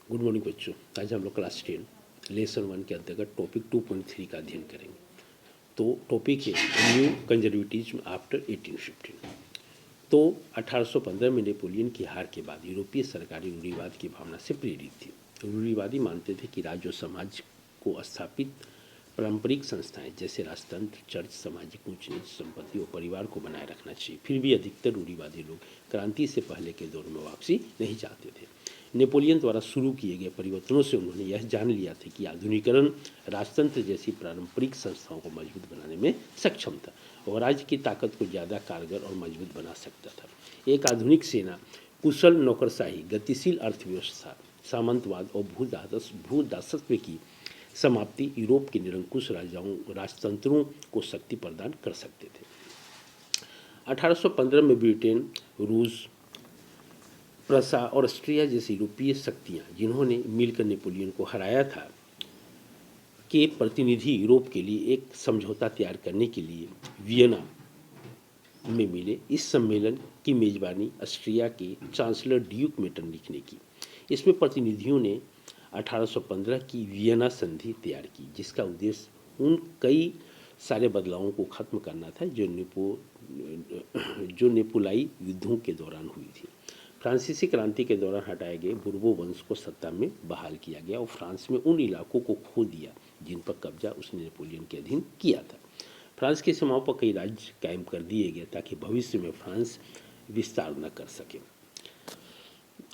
Good morning बच्चों। आज हम लोग क्लास 10 लेसन 1 के अंतर्गत टॉपिक 2.3 का अध्ययन करेंगे। तो टॉपिक है न्यू कंजर्वेटिज्म आफ्टर 1815। तो 1815 में नेपोलियन की हार के बाद यूरोपीय सरकारें रूढ़िवाद की भावना से प्रेरित थी। रूढ़िवादी मानते थे कि राज्य और समाज को स्थापित पारंपरिक संस्थाएं जैसे राजतंत्र, चर्च, सामाजिक ऊंच नीच, संपत्ति और परिवार को बनाए रखना चाहिए। फिर भी अधिकतर रूढ़िवादी लोग क्रांति से पहले के दौर में वापसी नहीं चाहते थे। नेपोलियन द्वारा शुरू किए गए परिवर्तनों से उन्होंने यह जान लिया था कि आधुनिकीकरण राजतंत्र जैसी पारंपरिक संस्थाओं को मजबूत बनाने में सक्षम था और राज्य की ताकत को ज़्यादा कारगर और मजबूत बना सकता था। एक आधुनिक सेना, कुशल नौकरशाही, गतिशील अर्थव्यवस्था, सामंतवाद और भूदासत्व की समाप्ति यूरोप के निरंकुश राजतंत्रों को शक्ति प्रदान कर सकते थे। 1815 में ब्रिटेन, रूस, प्रसा और ऑस्ट्रिया जैसी यूरोपीय शक्तियाँ जिन्होंने मिलकर नेपोलियन को हराया था के प्रतिनिधि यूरोप के लिए एक समझौता तैयार करने के लिए वियना में मिले। इस सम्मेलन की मेजबानी ऑस्ट्रिया के चांसलर ड्यूक मेटरनिख ने की। इसमें प्रतिनिधियों ने 1815 की वियना संधि तैयार की, जिसका उद्देश्य उन कई सारे बदलावों को खत्म करना था जो नेपोलाई युद्धों के दौरान हुई थी। फ्रांसीसी क्रांति के दौरान हटाए गए बुर्बो वंश को सत्ता में बहाल किया गया और फ्रांस में उन इलाकों को खो दिया जिन पर कब्जा उसने नेपोलियन के अधीन किया था। फ्रांस की सीमाओं पर कई राज्य कायम कर दिए गए ताकि भविष्य में फ्रांस विस्तार न कर सके।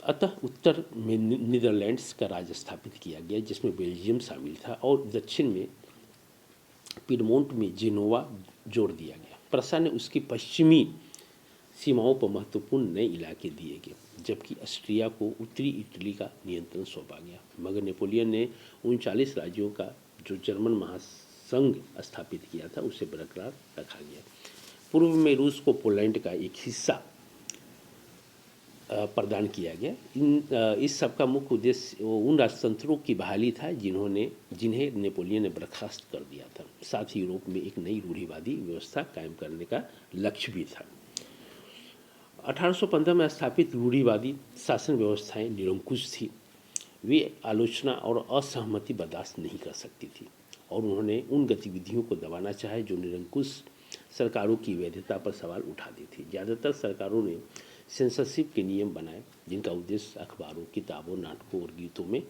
अतः उत्तर में नीदरलैंड्स का राज्य स्थापित किया गया, जिसमें बेल्जियम शामिल था, और दक्षिण में पिडमोंट में जेनोवा जोड़ दिया गया। प्रसा ने उसकी पश्चिमी सीमाओं पर महत्वपूर्ण नए इलाके दिए गए, जबकि ऑस्ट्रिया को उत्तरी इटली का नियंत्रण सौंपा गया। मगर नेपोलियन ने 39 राज्यों का जो जर्मन महासंघ स्थापित किया था उसे बरकरार रखा गया। पूर्व में रूस को पोलैंड का एक हिस्सा प्रदान किया गया। इस सब का मुख्य उद्देश्य उन राजतंत्रों की बहाली था जिन्हें नेपोलियन ने बर्खास्त कर दिया था। साथ ही यूरोप में एक नई रूढ़िवादी व्यवस्था कायम करने का लक्ष्य भी था। 1815 में स्थापित रूढ़िवादी शासन व्यवस्थाएं निरंकुश थी। वे आलोचना और असहमति बर्दाश्त नहीं कर सकती थी और उन्होंने उन गतिविधियों को दबाना चाहे जो निरंकुश सरकारों की वैधता पर सवाल उठाती थी। ज़्यादातर सरकारों ने सेंसरशिप के नियम बनाए, जिनका उद्देश्य अखबारों, किताबों, नाटकों और गीतों में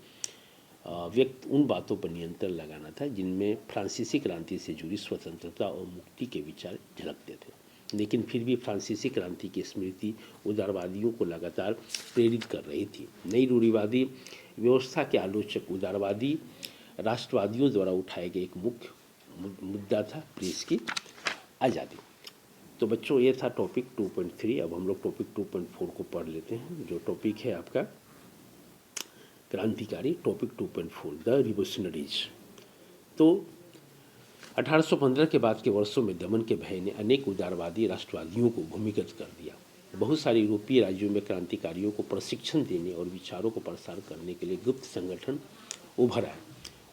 व्यक्त उन बातों पर नियंत्रण लगाना था जिनमें फ्रांसीसी क्रांति से जुड़ी स्वतंत्रता और मुक्ति के विचार झलकते थे। लेकिन फिर भी फ्रांसीसी क्रांति की स्मृति उदारवादियों को लगातार प्रेरित कर रही थी। नई रूढ़िवादी व्यवस्था के आलोचक उदारवादी राष्ट्रवादियों द्वारा उठाए गए एक मुख्य मुद्दा था प्रेस की आज़ादी। तो बच्चों, ये था टॉपिक 2.3। अब हम लोग टॉपिक 2.4 को पढ़ लेते हैं, जो टॉपिक है आपका क्रांतिकारी। Topic 2.4 the revolutionaries. तो 1815 के बाद के वर्षों में दमन के भय ने अनेक उदारवादी राष्ट्रवादियों को भूमिगत कर दिया। बहुत सारे यूरोपीय राज्यों में क्रांतिकारियों को प्रशिक्षण देने और विचारों को प्रसार करने के लिए गुप्त संगठन उभर आए।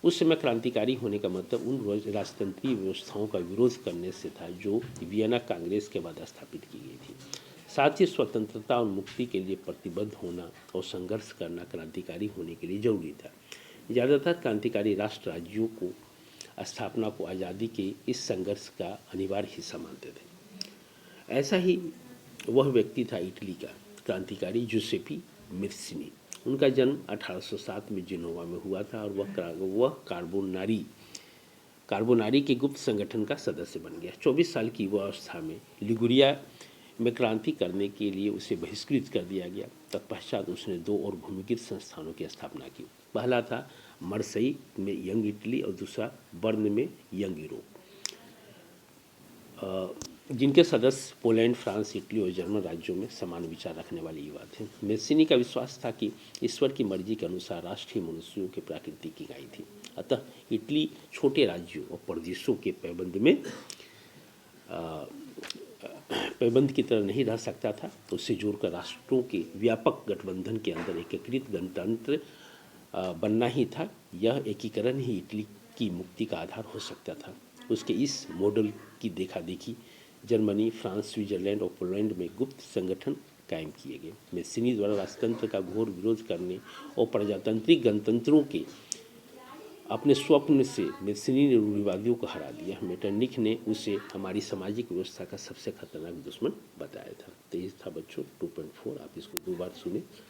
उस समय क्रांतिकारी होने का मतलब उन राजतंत्रीय व्यवस्थाओं का विरोध करने से था जो वियना कांग्रेस के बाद स्थापित की गई थी। साथ ही स्वतंत्रता और मुक्ति के लिए प्रतिबद्ध होना और संघर्ष करना क्रांतिकारी होने के लिए जरूरी था। ज़्यादातर क्रांतिकारी राष्ट्र राज्यों को स्थापना को आज़ादी के इस संघर्ष का अनिवार्य हिस्सा मानते थे। ऐसा ही वह व्यक्ति था इटली का क्रांतिकारी जुसेपी मेस्सीनी। उनका जन्म 1807 में जेनोवा में हुआ था और वह कार्बोनारी के गुप्त संगठन का सदस्य बन गया। 24 साल की वह अवस्था में लिगुरिया में क्रांति करने के लिए उसे बहिष्कृत कर दिया गया। तत्पश्चात उसने 2 और भूमिगत संस्थानों की स्थापना की। पहला था मरसई में यंग इटली और दूसरा बर्न में यंग यूरोप, जिनके सदस्य पोलैंड, फ्रांस, इटली और जर्मन राज्यों में समान विचार रखने वाले युवा थे। मेस्सीनी का विश्वास था कि ईश्वर की मर्जी के अनुसार राष्ट्र ही मनुष्यों के प्रकृति की गाय थी। अतः इटली छोटे राज्यों और प्रदेशों के पैबंद की तरह नहीं रह सकता था। तो उससे जोड़कर राष्ट्रों के व्यापक गठबंधन के अंदर एकीकृत गणतंत्र बनना ही था। यह एकीकरण ही इटली की मुक्ति का आधार हो सकता था। उसके इस मॉडल की देखा देखी जर्मनी, फ्रांस, स्विट्जरलैंड और पोलैंड में गुप्त संगठन कायम किए गए। मेस्सिनी द्वारा राजतंत्र का घोर विरोध करने और प्रजातांत्रिक गणतंत्रों के अपने स्वप्न से मेस्सिनी ने रूढ़िवादियों को हरा दिया। मेटरनिख ने उसे हमारी सामाजिक व्यवस्था का सबसे खतरनाक दुश्मन बताया था। तो ये था बच्चों 2.4, आप इसको 2 बार सुने।